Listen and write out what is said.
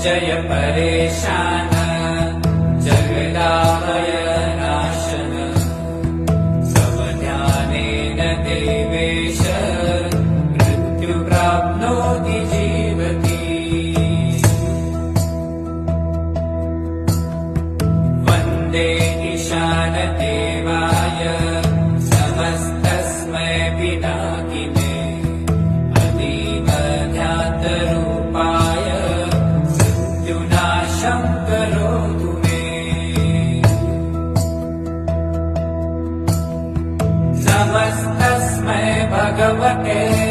जय परेशान जगदाभय नाशन समध्यानेन देवेश मृत्यु प्राप्नोति जीवति वन्दे ईशान देवाय नमस्तस्मै पिनाकिने करोतु मे नमस्तस्मै भगवते